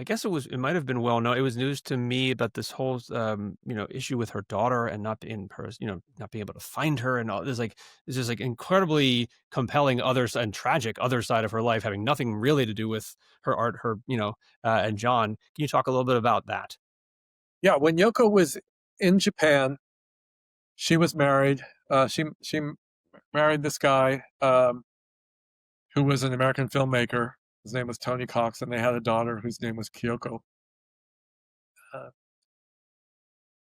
I guess it might have been well known. It was news to me about this whole, issue with her daughter and not being not being able to find her and all this, like, this is like incredibly compelling and tragic other side of her life, having nothing really to do with her art, and John. Can you talk a little bit about that? Yeah, when Yoko was in Japan, she was married. She married this guy who was an American filmmaker. His name was Tony Cox, and they had a daughter whose name was Kyoko. Uh,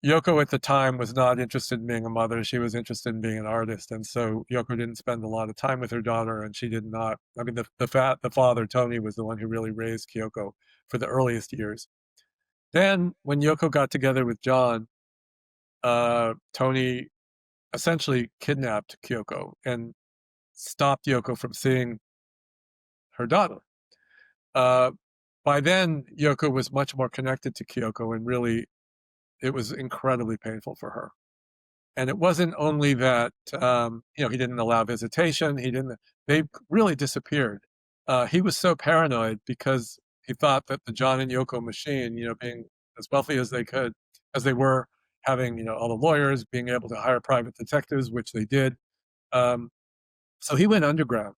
Yoko at the time was not interested in being a mother. She was interested in being an artist. And so Yoko didn't spend a lot of time with her daughter, and she did not. I mean, the father, Tony, was the one who really raised Kyoko for the earliest years. Then, when Yoko got together with John, Tony essentially kidnapped Kyoko and stopped Yoko from seeing her daughter. Uh, by then, Yoko was much more connected to Kyoko, and really, it was incredibly painful for her. And it wasn't only that he didn't allow visitation. He didn't. They really disappeared. He was so paranoid because he thought that the John and Yoko machine, being as wealthy as they could, as they were, having all the lawyers, being able to hire private detectives, which they did. Um, so he went underground,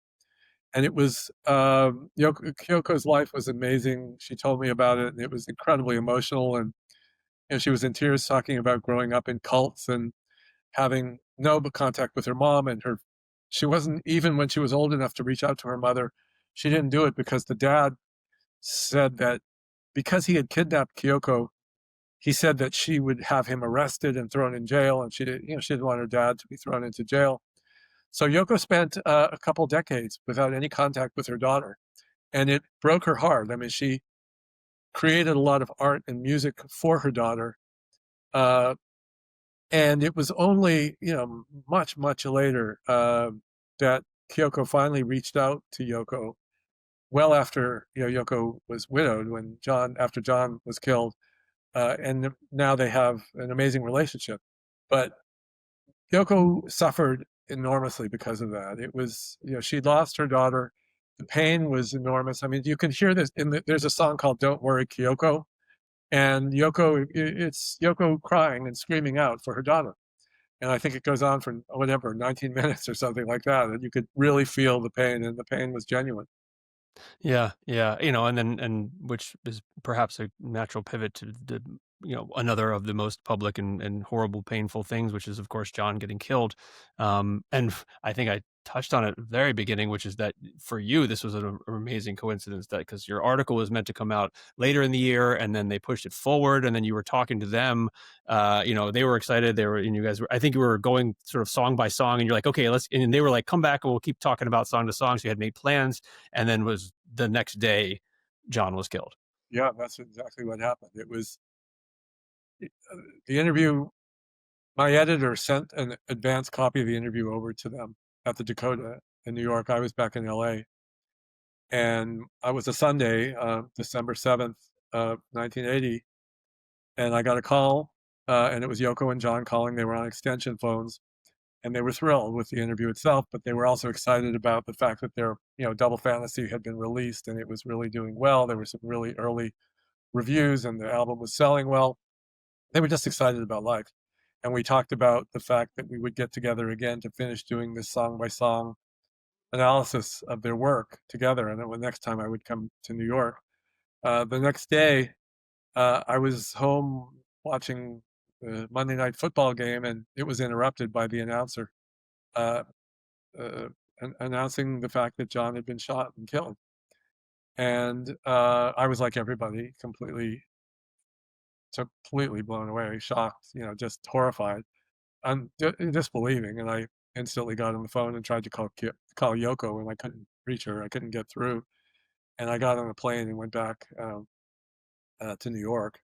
and it was Kyoko's life was amazing. She told me about it, and it was incredibly emotional. And she was in tears talking about growing up in cults and having no contact with her mom, and she wasn't, even when she was old enough to reach out to her mother, she didn't do it because the dad said that because he had kidnapped Kyoko, he said that she would have him arrested and thrown in jail, and she didn't want her dad to be thrown into jail. So Yoko spent a couple decades without any contact with her daughter, and it broke her heart. I mean, she created a lot of art and music for her daughter, uh, and it was only, much, much later that Kyoko finally reached out to Yoko, well after, Yoko was widowed after John was killed. And now they have an amazing relationship. But Yoko suffered enormously because of that. It was, she lost her daughter. The pain was enormous. I mean, you can hear this there's a song called Don't Worry, Kyoko. And it's Yoko crying and screaming out for her daughter. And I think it goes on for whatever 19 minutes or something like that, and you could really feel the pain, and the pain was genuine. Yeah, yeah, and which is perhaps a natural pivot to another of the most public and horrible, painful things, which is, of course, John getting killed. I think I touched on it at the very beginning, which is that for you, this was an amazing coincidence that because your article was meant to come out later in the year, and then they pushed it forward, and then you were talking to them. They were excited. And you guys were. I think you were going sort of song by song, and you're like, okay, let's. And they were like, come back, and we'll keep talking about song to song. So you had made plans, and then was the next day, John was killed. Yeah, that's exactly what happened. It was the interview. My editor sent an advance copy of the interview over to them at the Dakota in New York. I was back in LA, and I was a Sunday, December 7th, 1980, and I got a call, and it was Yoko and John calling. They were on extension phones, and they were thrilled with the interview itself, but they were also excited about the fact that their, Double Fantasy had been released and it was really doing well. There were some really early reviews, and the album was selling well. They were just excited about life. And we talked about the fact that we would get together again to finish doing this song by song analysis of their work together. And then the next time I would come to New York. The next day, I was home watching the Monday night football game, and it was interrupted by the announcer uh, uh, announcing the fact that John had been shot and killed. And I was like everybody, completely blown away, shocked, just horrified, and disbelieving. And I instantly got on the phone and tried to call Yoko, and I couldn't reach her. I couldn't get through. And I got on a plane and went back to New York.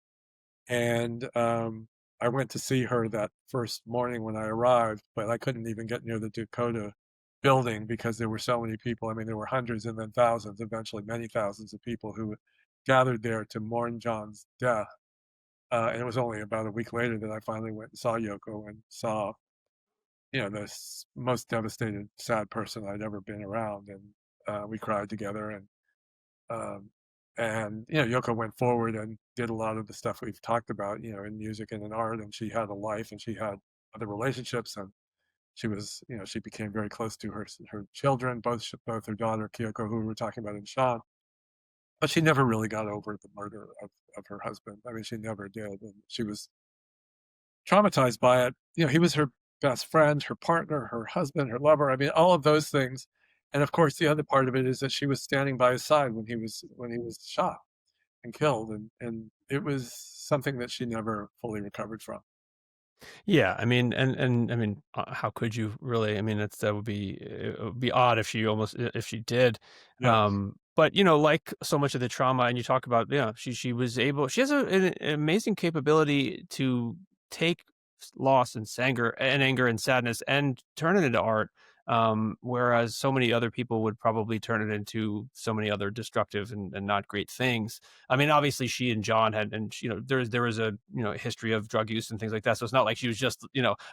And I went to see her that first morning when I arrived, but I couldn't even get near the Dakota building because there were so many people. I mean, there were hundreds and then thousands, eventually many thousands of people who gathered there to mourn John's death. And it was only about a week later that I finally went and saw Yoko and saw, the most devastated, sad person I'd ever been around. And we cried together. And um, And Yoko went forward and did a lot of the stuff we've talked about, in music and in art, and she had a life and she had other relationships, and she became very close to her children, both her daughter Kyoko, who we were talking about, and Sean. But she never really got over the murder of her husband. I mean, she never did, and she was traumatized by it. He was her best friend, her partner, her husband, her lover. I mean, all of those things. And of course, the other part of it is that she was standing by his side when he was shot and killed, and it was something that she never fully recovered from. Yeah, I mean, and I mean, how could you really? I mean, that would be it would be odd if she almost if she did. Yes, But like so much of the trauma, and you talk about, she was able. She has an amazing capability to take loss and anger and sadness and turn it into art. Whereas so many other people would probably turn it into so many other destructive and not great things. I mean, obviously, she and John had, and there was a history of drug use and things like that. So it's not like she was just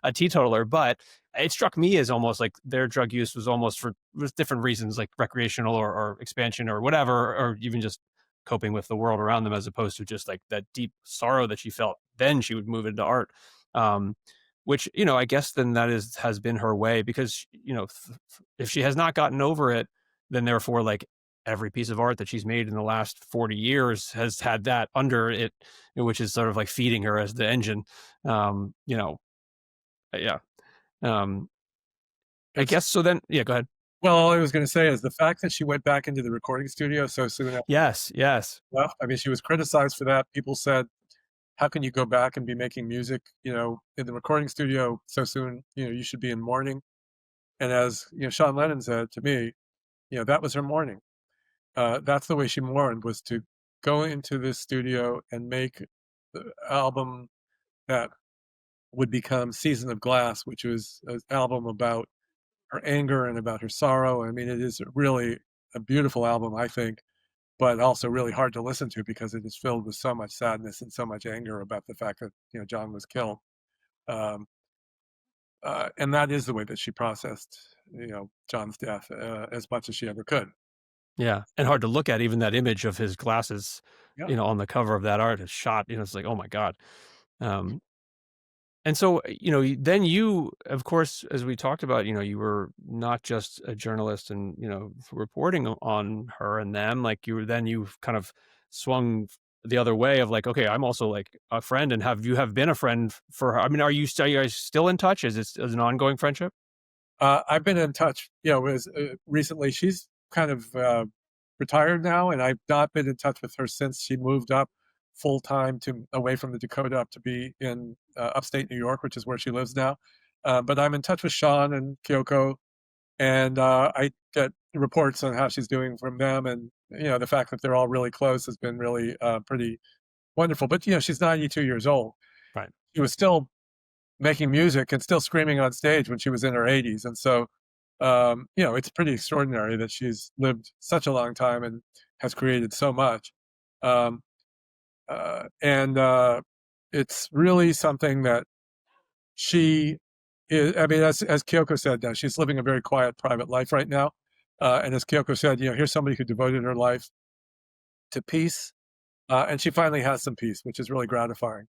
a teetotaler. But it struck me as almost like their drug use was almost for was different reasons, like recreational or expansion or whatever, or even just coping with the world around them, as opposed to just like that deep sorrow that she felt. Then she would move into art. Um, which I guess then that has been her way, because if she has not gotten over it, then therefore, like, every piece of art that she's made in the last 40 years has had that under it, which is sort of like feeding her as the engine. Um, you know, yeah. Um, I it's guess so then, yeah, go ahead. well. All I was going to say is the fact that she went back into the recording studio so soon after Yes, yes. she left. I mean, she was criticized for that. People said, "How can you go back and be making music, in the recording studio so soon? You should be in mourning." And as Sean Lennon said to me, that was her mourning. That's the way she mourned, was to go into this studio and make the album that would become Season of Glass, which was an album about her anger and about her sorrow. I mean, it is really a beautiful album, I think, but also really hard to listen to because it is filled with so much sadness and so much anger about the fact that John was killed. Um, and that is the way that she processed John's death, as much as she ever could. Yeah, and hard to look at, even that image of his glasses, Yeah. on the cover of that art is shot, it's like, "Oh my god." Um, And so, then you, of course, as we talked about, you were not just a journalist and, reporting on her and them, like you've kind of swung the other way of like, okay, I'm also like a friend, and have been a friend for her. I mean, are you guys still in touch? Is it as an ongoing friendship? I've been in touch, recently. She's kind of retired now, and I've not been in touch with her since she moved up full time to away from the Dakota up to be in upstate New York, which is where she lives now. But I'm in touch with Sean and Kyoko, and I get reports on how she's doing from them, and the fact that they're all really close has been really pretty wonderful. But she's 92 years old. Right. She was still making music and still screaming on stage when she was in her 80s. And so, it's pretty extraordinary that she's lived such a long time and has created so much. Um, and It's really something that she is. I mean, as Kyoko said, she's living a very quiet, private life right now. And as Kyoko said, here's somebody who devoted her life to peace. And she finally has some peace, which is really gratifying.